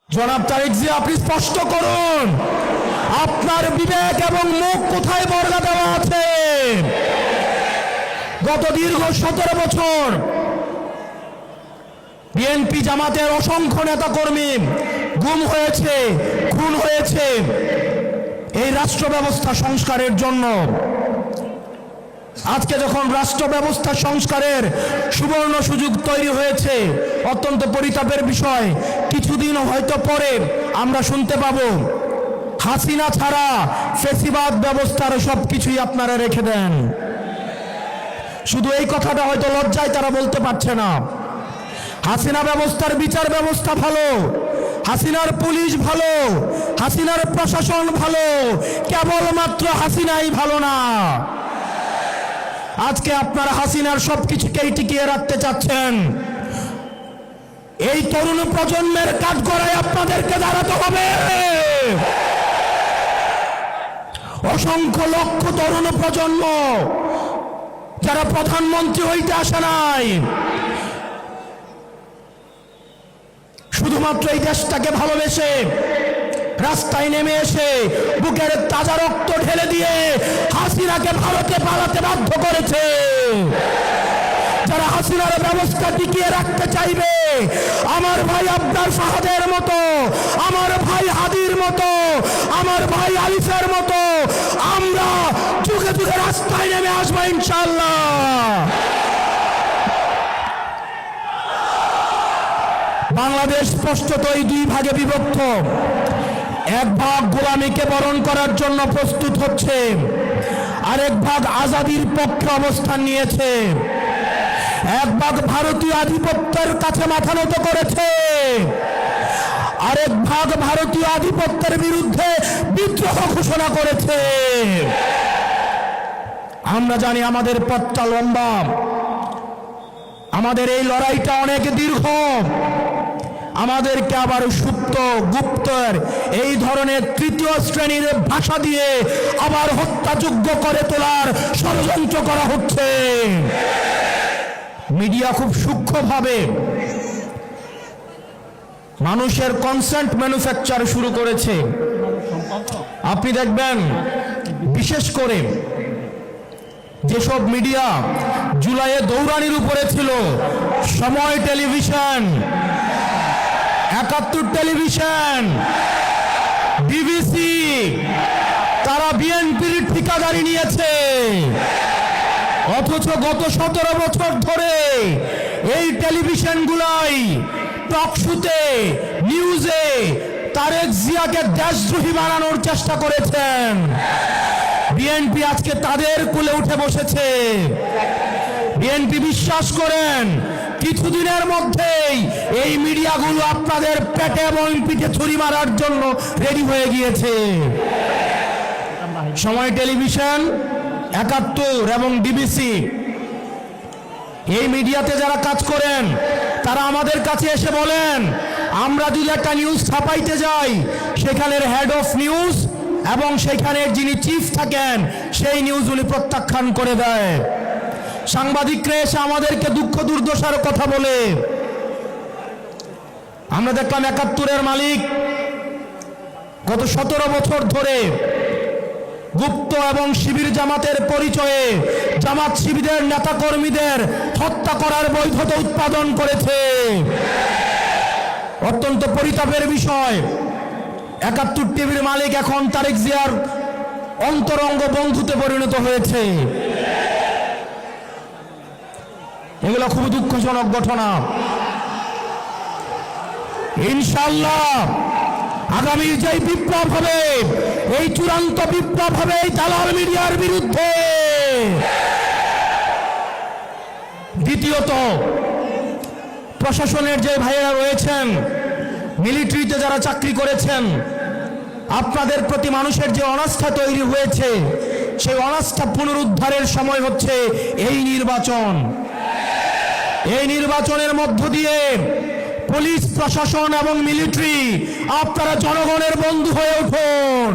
জনাব তারেক জিয়া, আপনি স্পষ্ট করুন আপনার বিবেক এবং মুখ কোথায় বর্গা দেওয়া আছে? গত দীর্ঘ 17 বছর বিএনপি জামাতের অসংখ্য নেতাকর্মী গুম হয়েছে, খুন হয়েছে এই রাষ্ট্র ব্যবস্থা সংস্কারের জন্য। আজকে যখন রাষ্ট্র ব্যবস্থা সংস্কারের সুবর্ণ সুযোগ তৈরি হয়েছে, অত্যন্ত পরিতাপের বিষয়, কিছুদিন হয়তো পরে আমরা শুনতে পাবো হাসিনা ছাড়া ফ্যাসিবাদ ব্যবস্থার সবকিছুই আপনারা রেখে দেন। শুধু এই কথাটা হয়তো লজ্জায় তারা বলতে পারছে না। হাসিনা ব্যবস্থার বিচার ব্যবস্থা ভালো, হাসিনার পুলিশ ভালো, হাসিনার প্রশাসন ভালো, কেবলমাত্র হাসিনাই ভালো না। আজকে আপনারা হাসিনার সবকিছুকেই টিকিয়ে রাখতে চাচ্ছেন। এই তরুণ প্রজন্মের কাঠগড়ায় আপনাদেরকে দাঁড়াতে হবে। অসংখ্য লক্ষ তরুণ প্রজন্ম যারা প্রধানমন্ত্রী হইতে আসে নাই, শুধুমাত্র এই দেশটাকে ভালোবেসে রাস্তায় নেমে এসে বুকের তাজা রক্ত ঢেলে দিয়ে হাসিনাকে ভারতে পালাতে বাধ্য করেছে। যারা হাসিনার ব্যবস্থা টিকিয়ে রাখতে চাইবে, আমার ভাই আব্দার ফাহাদের মতো, আমার ভাই হাদির মতো, আমার ভাই আলিফের মতো আমরা যুগে যুগে রাস্তায় নেমে আসবো ইনশাআল্লাহ। বাংলাদেশ স্পষ্টতই দুই ভাগে বিভক্ত। এক ভাগ গোলামীকে বরণ করার জন্য প্রস্তুত হচ্ছে, আরেক ভাগ আজাদির পক্ষে অবস্থান নিয়েছে। এক ভাগ ভারতীয় আধিপত্যের কাছে মাথা নত করেছে, আরেক ভাগ ভারতীয় আধিপত্যের বিরুদ্ধে বিদ্রোহ ঘোষণা করেছে। আমরা জানি আমাদের পথটা লম্বা, আমাদের এই লড়াইটা অনেক দীর্ঘ। আমাদেরকে আবার সুপ্ত গুপ্তর এই ধরনের তৃতীয় শ্রেণীর ভাষা দিয়ে আবার হত্যাযোগ্য করে তোলার ষড়যন্ত্র করা হচ্ছে। মিডিয়া খুব সূক্ষ্মভাবে মানুষের কনসেন্ট ম্যানুফ্যাকচার শুরু করেছে। আপনি দেখবেন বিশেষ করে যেসব মিডিয়া জুলাইয়ে দৌড়ানির উপরে ছিল, সময় টেলিভিশন, 71 টেলিভিশন, বিবিসি, তারা বিএনপির ঠিকাদারি নিয়েছে। অথচ গত 17 বছর ধরে এই টেলিভিশনগুলাই টকশুতে, নিউজে তারেক জিয়াকে দেশদ্রোহী বানানোর চেষ্টা করেছেন। বিএনপি আজকে তাদের কুলে উঠে বসেছে। বিএনপি বিশ্বাস করেন কিছুদিনের মধ্যেই এই মিডিয়াগুলো আপনাদের পেটে এবং পিঠে ছুরি মারার জন্য রেডি হয়ে গিয়েছে। সময় টেলিভিশন, 71 এবং বিবিসি, এই মিডিয়াতে যারা কাজ করেন তারা আমাদের কাছে এসে বলেন, আমরা যদি একটা নিউজ ছাপাইতে যাই, সেখানের হেড অফ নিউজ এবং সেখানের যিনি চিফ থাকেন সেই নিউজগুলি প্রত্যাখ্যান করে দেয়। সাংবাদিকরা এসে আমাদেরকে দুঃখ দুর্দশার কথা বলে। আমরা দেখলাম 71-এর মালিক গত 17 বছর ধরে গুপ্ত এবং শিবির জামাতের পরিচয়ে জামাত শিবিরের নেতাকর্মীদের হত্যা করার বৈধতা উৎপাদন করেছে। অত্যন্ত পরিতাপের বিষয়, 71 টিভির মালিক এখন তারেক জিয়ার অন্তরঙ্গ বন্ধুতে পরিণত হয়েছে। এগুলো খুব দুঃখজনক ঘটনা। ইনশাআল্লাহ আগামী যে বিপ্লব হবে, এই চূড়ান্ত বিপ্লব হবে এই দালাল মিডিয়ার বিরুদ্ধে। দ্বিতীয়ত, প্রশাসনের যে ভাইয়েরা রয়েছেন, মিলিটারিতে যারা চাকরি করেছেন, আপনাদের প্রতি মানুষের যে অনাস্থা তৈরি হয়েছে, সেই অনাস্থা পুনরুদ্ধারের সময় হচ্ছে এই নির্বাচন। এই নির্বাচনের মধ্য দিয়ে পুলিশ প্রশাসন এবং মিলিটারি আপনারা জনগণের বন্ধু হয়ে উঠুন।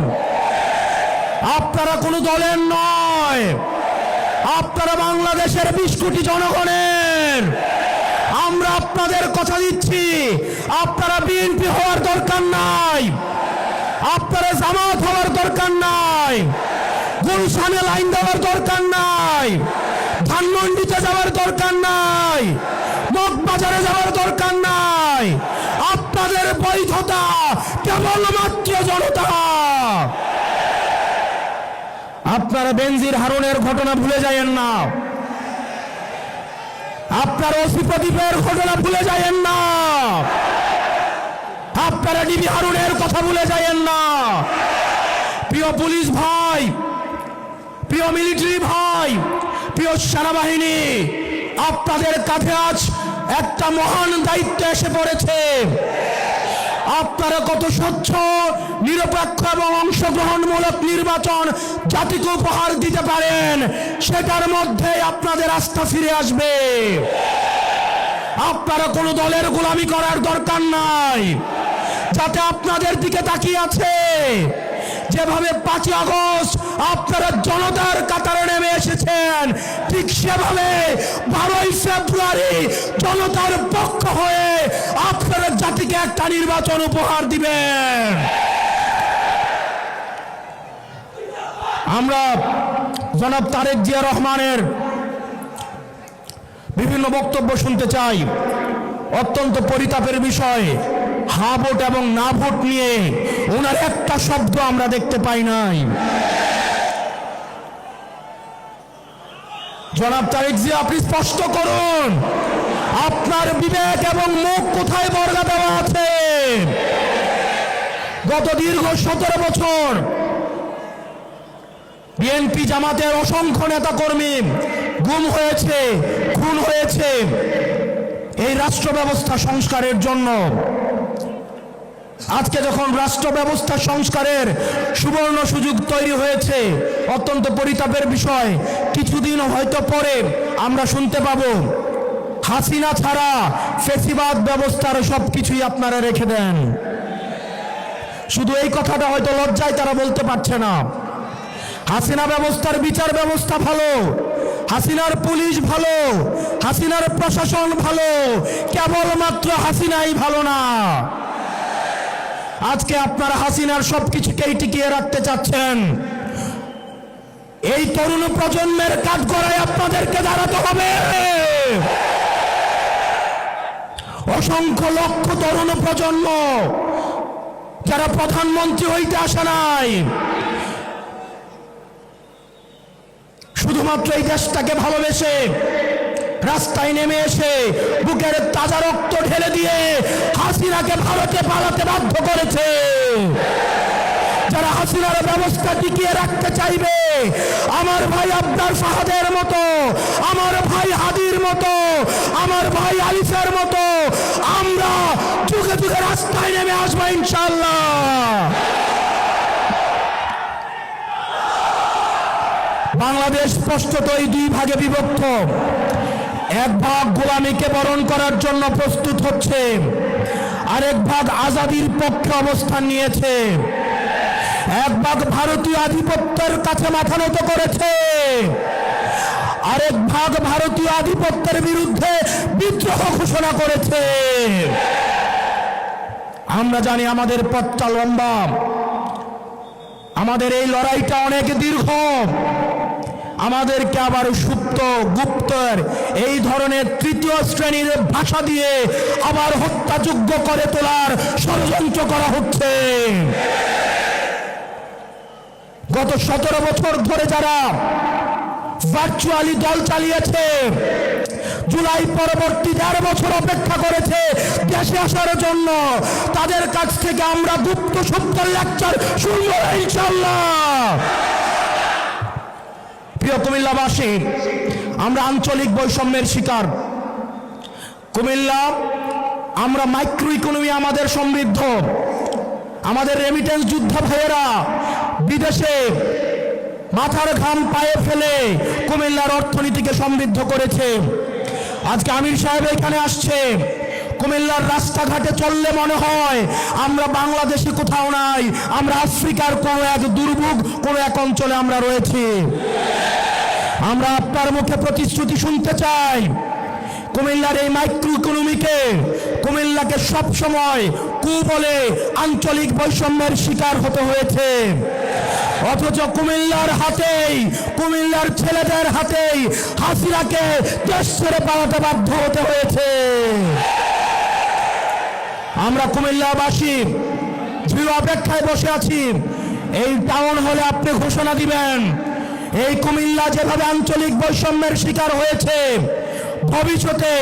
আপনারা কোনো দলের নয়, আপনারা বাংলাদেশের 20 কোটি জনগণের। আমরা আপনাদের কথা দিচ্ছি, আপনারা বিএনপি হওয়ার দরকার নাই, আপনারা জামাত হওয়ার দরকার নাই, গুলশানে লাইন দেওয়ার দরকার নাই, ধানমন্ডিতে যাওয়ার দরকার নাই, মগবাজারে যাওয়ার দরকার নাই। আপনাদের বৈধতা কেবলমাত্র জনতা। আপনারা বেনজির হারুনের ঘটনা ভুলে যায়েন না, আপনারা ওসি প্রদীপের ঘটনা ভুলে যায়েন না, আপনারা ডিবি হারুনের কথা ভুলে যায়েন না। প্রিয় পুলিশ ভাই, প্রিয় মিলিটারি ভাই, প্রিয় সেনাবাহিনী, আপনাদের কাঁধে আজ একটা মহান দায়িত্ব এসে পড়েছে। আপনারা কত স্বচ্ছ, নিরপেক্ষ এবং অংশগ্রহণমূলক নির্বাচন জাতিকে উপহার দিতে পারেন, সেটার মধ্যে আপনাদের আস্থা ফিরে আসবে। আপনারা কোনো দলের গোলামি করার দরকার নাই। যাতে আপনাদের দিকে তাকিয়ে আছে, যেভাবে 5 আগস্ট আপনারা জনতার কাতারে নেমে এসেছেন, ঠিক সেভাবে 12ই ফেব্রুয়ারি জনতার পক্ষ হয়ে আপনারা জাতিকে একটা নির্বাচন উপহার দিবেন। আমরা জনাব তারেক জিয়া রহমানের বিভিন্ন বক্তব্য শুনতে চাই। অত্যন্ত পরিতাপের বিষয়, হ্যাঁ ভোট এবং না ভোট নিয়ে ওনার একটা শব্দ আমরা দেখতে পাই নাই। জনাব তারেক জিয়া, আপনি স্পষ্ট করুন আপনার বিবেক এবং মুখ কোথায় বর্গা দেওয়া আছে। গত দীর্ঘ 17 বছর বিএনপি জামাতের অসংখ্য নেতা কর্মী গুম হয়েছে, খুন হয়েছে এই রাষ্ট্র ব্যবস্থা সংস্কারের জন্য। আজকে যখন রাষ্ট্র ব্যবস্থা সংস্কারের সুবর্ণ সুযোগ তৈরি হয়েছে, অত্যন্ত পরিতাপের বিষয়, কিছুদিন হয়তো পরে আমরা শুনতে পাবো হাসিনা ছাড়া ফ্যাসিবাদ ব্যবস্থার সবকিছুই আপনারা রেখে দেন। শুধু এই কথাটা হয়তো লজ্জায় তারা বলতে পারছে না। হাসিনা ব্যবস্থার বিচার ব্যবস্থা ভালো, হাসিনার পুলিশ ভালো, হাসিনার প্রশাসন ভালো, কেবলমাত্র হাসিনাই ভালো না। আজকে আপনারা হাসিনার সবকিছুকেই টিকিয়ে রাখতে চাচ্ছেন। এই তরুণ প্রজন্মের কাঠগড়ায় আপনাদেরকে দাঁড়াতে হবে। অসংখ্য লক্ষ তরুণ প্রজন্ম যারা প্রধানমন্ত্রী হইতে আসে নাই, শুধুমাত্র এই দেশটাকে ভালোবেসে রাস্তায় নেমে এসে বুকের তাজা রক্ত ঢেলে দিয়ে হাসিনাকে ভারতে পালাতে বাধ্য করেছে। যারা হাসিনার ব্যবস্থা টিকিয়ে রাখতে চাইবে, আমার ভাই আব্দার ফাহাদের মতো, আমার ভাই হাদির মতো, আমার ভাই আলিফের মতো আমরা যুগে যুগে রাস্তায় নেমে আসবো ইনশাআল্লাহ। বাংলাদেশ স্পষ্টতই 2 ভাগে বিভক্ত। এক ভাগ গোলামীকে বরণ করার জন্য প্রস্তুত হচ্ছে, আরেক ভাগ আজাদির পক্ষে অবস্থান নিয়েছে। এক ভাগ ভারতীয় আধিপত্যের কাছে মাথা নত করেছে, আরেক ভাগ ভারতীয় আধিপত্যের বিরুদ্ধে বিদ্রোহ ঘোষণা করেছে। আমরা জানি আমাদের পথটা লম্বা, আমাদের এই লড়াইটা অনেক দীর্ঘ। আমাদেরকে আবার সুপ্ত গুপ্তর এই ধরনের তৃতীয় শ্রেণীর ভাষা দিয়ে আবার হত্যাযোগ্য করে তোলার ষড়যন্ত্র করা হচ্ছে। গত 17 বছর ধরে যারা ভার্চুয়ালি দল চালিয়েছে, জুলাই পরবর্তী 1.5 বছর অপেক্ষা করেছে দেশে আসার জন্য, তাদের কাছ থেকে আমরা গুপ্ত সত্যের লেকচার শুনব ইনশাআল্লাহ। প্রিয় কুমিল্লাবাসী, আমরা আঞ্চলিক বৈষম্যের শিকার। কুমিল্লা, আমরা মাইক্রো ইকোনমি আমাদের সমৃদ্ধ। আমাদের রেমিটেন্স যোদ্ধা ভাইয়েরা বিদেশে মাথার ঘাম পায়ে ফেলে কুমিল্লার অর্থনীতিকে সমৃদ্ধ করেছে। আজকে আমির সাহেব এখানে আসছে, কুমিল্লার রাস্তাঘাটে চললে মনে হয় আমরা বাংলাদেশে কোথাও নাই, আমরা আফ্রিকার কোনো এক দুর্ভোগ কোনো এক অঞ্চলে আমরা রয়েছি। আমরা আপনার মুখে প্রতিশ্রুতি শুনতে চাই, কুমিল্লার এই মাইক্রো ইকোনমিকে, কুমিল্লাকে সব সময় বলে আঞ্চলিক বৈষম্যের শিকার হতে হয়েছে। অথচ কুমিল্লার হাতেই, কুমিল্লার ছেলেদের হাতেই হাসিনাকে দেশ ছেড়ে পালাতে বাধ্য হতে হয়েছে। আমরা কুমিল্লাবাসী দৃঢ় অপেক্ষায় বসে আছি, এই টাউন হলে আপনি ঘোষণা দিবেন এই কুমিল্লা যেভাবে আঞ্চলিক বৈষম্যের শিকার হয়েছে, ভবিষ্যতে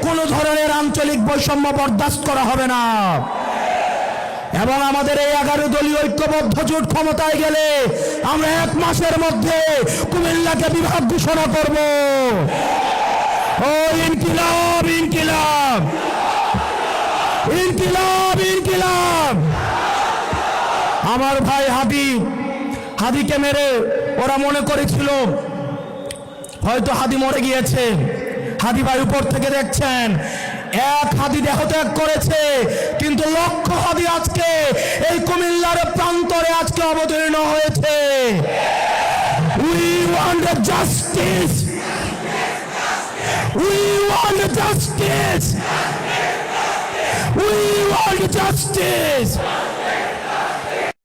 কোনো ধরনের আঞ্চলিক বৈষম্য বরদাস্ত করা হবে না। এবং আমাদের এই 11 দলীয় ঐক্যবদ্ধ জোট ক্ষমতায় গেলে আমরা 1 মাসের মধ্যে কুমিল্লাকে বিভাগ ঘোষণা করব। ও ইনকিলাব, ইনকিলাব, ইনকিলাব, ইনকিলাব। আমার ভাই হাদিকে মেরে ওরা মনে করেছিল হয়তো হাদি মরে গিয়েছে। হাদি ভাই উপর থেকে দেখছেন 1 হাদি দেহত্যাগ করেছে, কিন্তু লক্ষ হাদি আজকে এই কুমিল্লার প্রান্তরে আজকে অবতীর্ণ হয়েছে। We want justice. We want justice. We want justice.